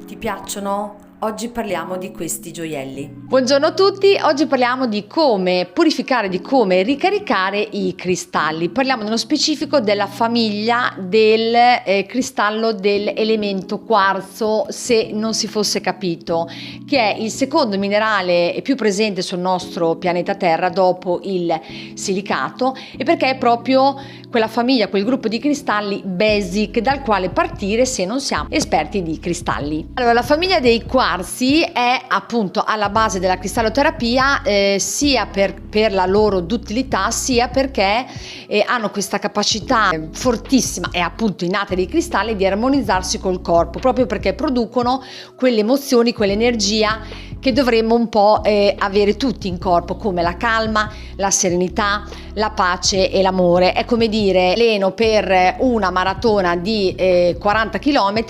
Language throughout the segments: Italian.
Ti piacciono? Oggi parliamo di questi gioielli. Buongiorno a tutti, oggi parliamo di come purificare, di come ricaricare i cristalli. Parliamo nello specifico della famiglia del cristallo dell'elemento quarzo, se non si fosse capito, che è il secondo minerale più presente sul nostro pianeta Terra dopo il silicato, e perché è proprio quella famiglia, quel gruppo di cristalli basic dal quale partire se non siamo esperti di cristalli. Allora, la famiglia dei quarzi è appunto alla base della cristalloterapia, sia per la loro duttilità, sia perché hanno questa capacità fortissima e appunto innata dei cristalli di armonizzarsi col corpo, proprio perché producono quelle emozioni, quell'energia che dovremmo un po' avere tutti in corpo, come la calma, la serenità, la pace e l'amore. È come dire, alleno per una maratona di 40 km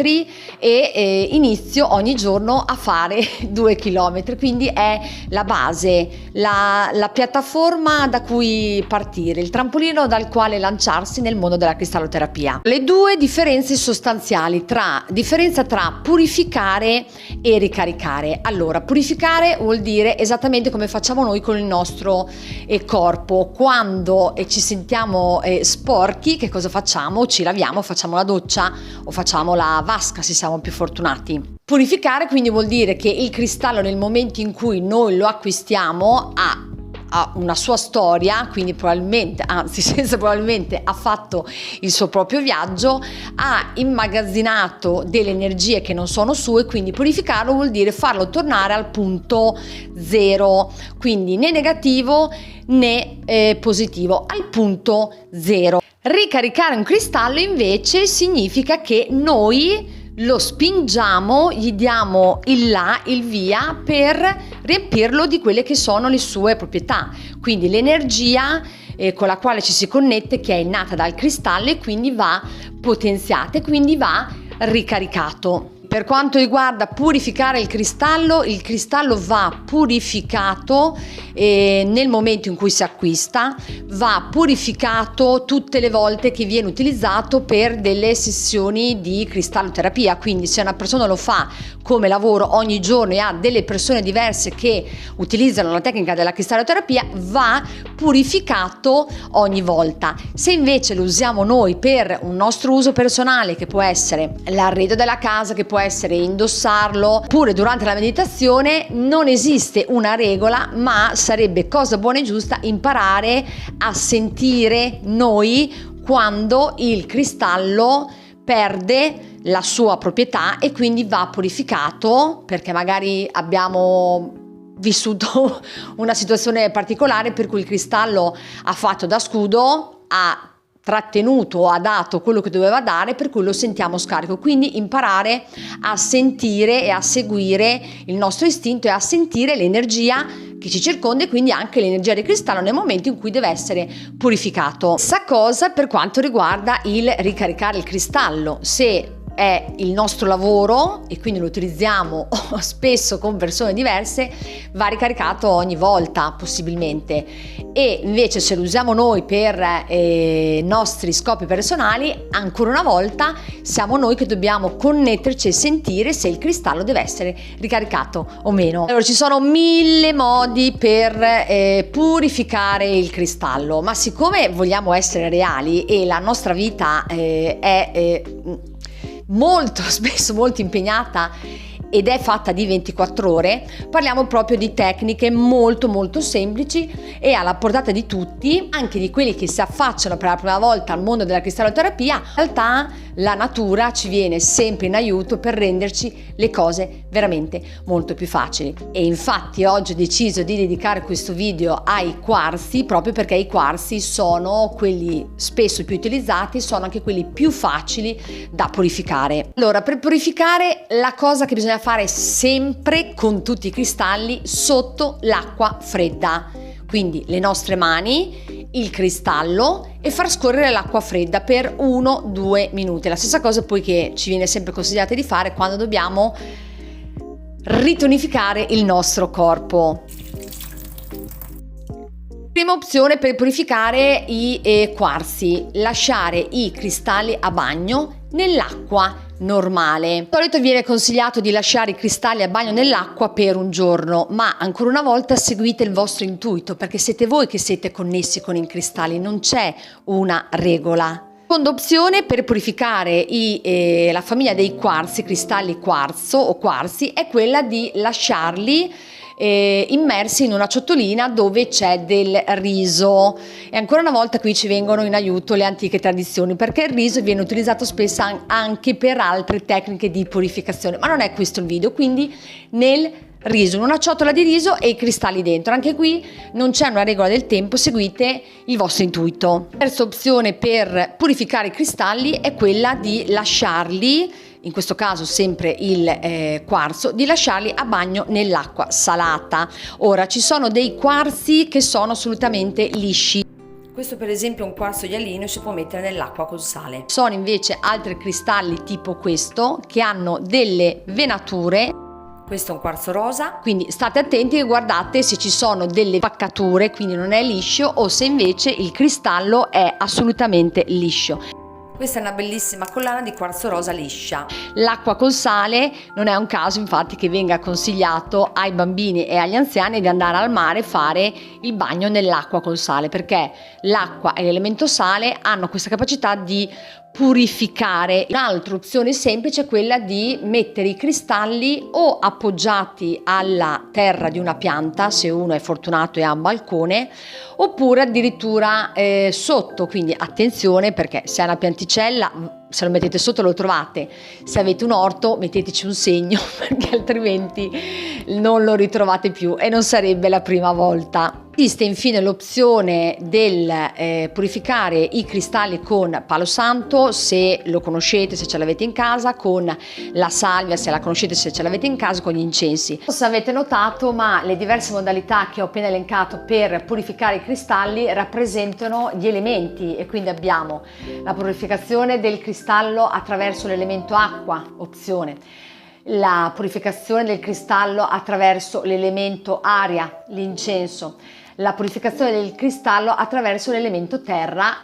e inizio ogni giorno a fare 2 km, quindi è la base, la piattaforma da cui partire, il trampolino dal quale lanciarsi nel mondo della cristalloterapia. Le due differenze sostanziali differenza tra purificare e ricaricare. Allora, purificare vuol dire esattamente come facciamo noi con il nostro corpo. Quando ci sentiamo sporchi, che cosa facciamo? Ci laviamo, facciamo la doccia o facciamo la vasca se siamo più fortunati. Purificare quindi vuol dire che il cristallo, nel momento in cui noi lo acquistiamo, ha una sua storia, quindi probabilmente, anzi senza probabilmente, ha fatto il suo proprio viaggio, ha immagazzinato delle energie che non sono sue, quindi purificarlo vuol dire farlo tornare al punto zero, quindi né negativo né positivo, al punto zero. Ricaricare un cristallo invece significa che noi lo spingiamo, gli diamo il là, il via, per riempirlo di quelle che sono le sue proprietà, quindi l'energia con la quale ci si connette, che è innata dal cristallo, e quindi va potenziata e quindi va ricaricato. Per quanto riguarda purificare il cristallo va purificato nel momento in cui si acquista, va purificato tutte le volte che viene utilizzato per delle sessioni di cristalloterapia. Quindi se una persona lo fa come lavoro ogni giorno e ha delle persone diverse che utilizzano la tecnica della cristalloterapia, va purificato ogni volta. Se invece lo usiamo noi per un nostro uso personale, che può essere l'arredo della casa, che può essere indossarlo, oppure durante la meditazione, non esiste una regola, ma sarebbe cosa buona e giusta imparare a sentire noi quando il cristallo perde la sua proprietà e quindi va purificato, perché magari abbiamo vissuto una situazione particolare per cui il cristallo ha fatto da scudo, ha trattenuto o ha dato quello che doveva dare, per cui lo sentiamo scarico. Quindi imparare a sentire e a seguire il nostro istinto e a sentire l'energia che ci circonda, e quindi anche l'energia del cristallo nel momento in cui deve essere purificato. Stessa cosa per quanto riguarda il ricaricare il cristallo. Se è il nostro lavoro e quindi lo utilizziamo spesso con persone diverse, va ricaricato ogni volta possibilmente, e invece se lo usiamo noi per nostri scopi personali, ancora una volta siamo noi che dobbiamo connetterci e sentire se il cristallo deve essere ricaricato o meno. Allora, ci sono 1000 modi per purificare il cristallo, ma siccome vogliamo essere reali e la nostra vita è molto spesso molto impegnata ed è fatta di 24 ore, parliamo proprio di tecniche molto molto semplici e alla portata di tutti, anche di quelli che si affacciano per la prima volta al mondo della cristalloterapia. In realtà la natura ci viene sempre in aiuto per renderci le cose veramente molto più facili, e infatti oggi ho deciso di dedicare questo video ai quarzi, proprio perché i quarzi sono quelli spesso più utilizzati, sono anche quelli più facili da purificare. Allora, per purificare, la cosa che bisogna fare sempre con tutti i cristalli: sotto l'acqua fredda, quindi le nostre mani, il cristallo, e far scorrere l'acqua fredda per 1-2 minuti. La stessa cosa poi che ci viene sempre consigliata di fare quando dobbiamo ritonificare il nostro corpo. Prima opzione per purificare i quarzi: lasciare i cristalli a bagno nell'acqua normale. Di solito viene consigliato di lasciare i cristalli a bagno nell'acqua per un giorno, ma ancora una volta seguite il vostro intuito, perché siete voi che siete connessi con i cristalli, non c'è una regola. Seconda opzione per purificare la famiglia dei quarzi, cristalli quarzo o quarzi, è quella di lasciarli immersi in una ciotolina dove c'è del riso. E ancora una volta qui ci vengono in aiuto le antiche tradizioni, perché il riso viene utilizzato spesso anche per altre tecniche di purificazione, ma non è questo il video. Quindi nel riso, in una ciotola di riso e i cristalli dentro. Anche qui non c'è una regola del tempo, seguite il vostro intuito. Terza opzione per purificare i cristalli è quella di lasciarli, in questo caso sempre il quarzo, di lasciarli a bagno nell'acqua salata. Ora, ci sono dei quarzi che sono assolutamente lisci. Questo per esempio è un quarzo ialino, si può mettere nell'acqua col sale. Sono invece altri cristalli tipo questo che hanno delle venature. Questo è un quarzo rosa. Quindi state attenti e guardate se ci sono delle spaccature, quindi non è liscio, o se invece il cristallo è assolutamente liscio. Questa è una bellissima collana di quarzo rosa liscia. L'acqua col sale non è un caso infatti che venga consigliato ai bambini e agli anziani di andare al mare e fare il bagno nell'acqua col sale, perché l'acqua e l'elemento sale hanno questa capacità di purificare. Un'altra opzione semplice è quella di mettere i cristalli o appoggiati alla terra di una pianta, se uno è fortunato e ha un balcone, oppure addirittura sotto. Quindi attenzione, perché se è una pianticella, se lo mettete sotto lo trovate, se avete un orto metteteci un segno perché altrimenti non lo ritrovate più e non sarebbe la prima volta. Esiste infine l'opzione del purificare i cristalli con palo santo, se lo conoscete, se ce l'avete in casa, con la salvia, se la conoscete, se ce l'avete in casa, con gli incensi. Non so se avete notato, ma le diverse modalità che ho appena elencato per purificare i cristalli rappresentano gli elementi, e quindi abbiamo la purificazione del cristallo attraverso l'elemento acqua, opzione, la purificazione del cristallo attraverso l'elemento aria, l'incenso, la purificazione del cristallo attraverso l'elemento terra,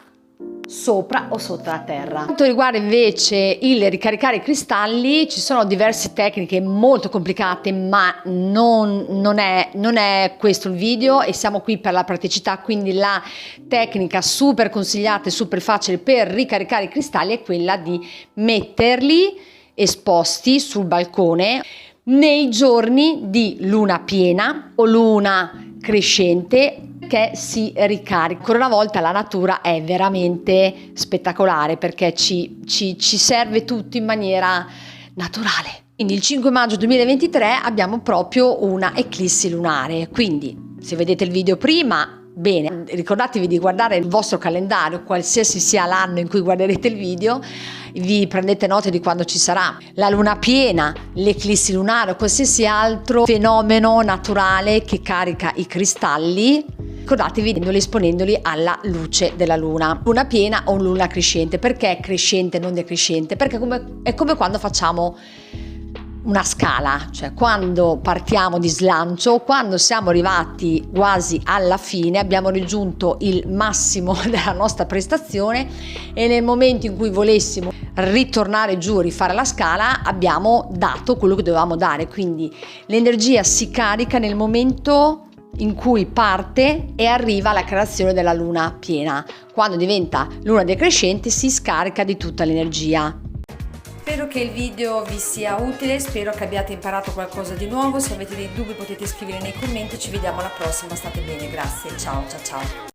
sopra o sotto la terra. Per quanto riguarda invece il ricaricare i cristalli, ci sono diverse tecniche molto complicate, ma non è questo il video e siamo qui per la praticità. Quindi la tecnica super consigliata e super facile per ricaricare i cristalli è quella di metterli esposti sul balcone nei giorni di luna piena o luna crescente, che si ricarica. Ancora una volta la natura è veramente spettacolare, perché ci serve tutto in maniera naturale. Quindi il 5 maggio 2023 abbiamo proprio una eclissi lunare, quindi se vedete il video prima, bene, ricordatevi di guardare il vostro calendario, qualsiasi sia l'anno in cui guarderete il video, vi prendete nota di quando ci sarà la luna piena, l'eclissi lunare o qualsiasi altro fenomeno naturale che carica i cristalli. Ricordatevi di esponendoli alla luce della luna piena o luna crescente. Perché crescente, non decrescente? Perché è come quando facciamo una scala, cioè quando partiamo di slancio, quando siamo arrivati quasi alla fine, abbiamo raggiunto il massimo della nostra prestazione, e nel momento in cui volessimo ritornare giù, rifare la scala, abbiamo dato quello che dovevamo dare. Quindi l'energia si carica nel momento in cui parte e arriva la creazione della luna piena. Quando diventa luna decrescente si scarica di tutta l'energia. Spero che il video vi sia utile, spero che abbiate imparato qualcosa di nuovo. Se avete dei dubbi potete scrivere nei commenti. Ci vediamo alla prossima, state bene, grazie, ciao ciao ciao.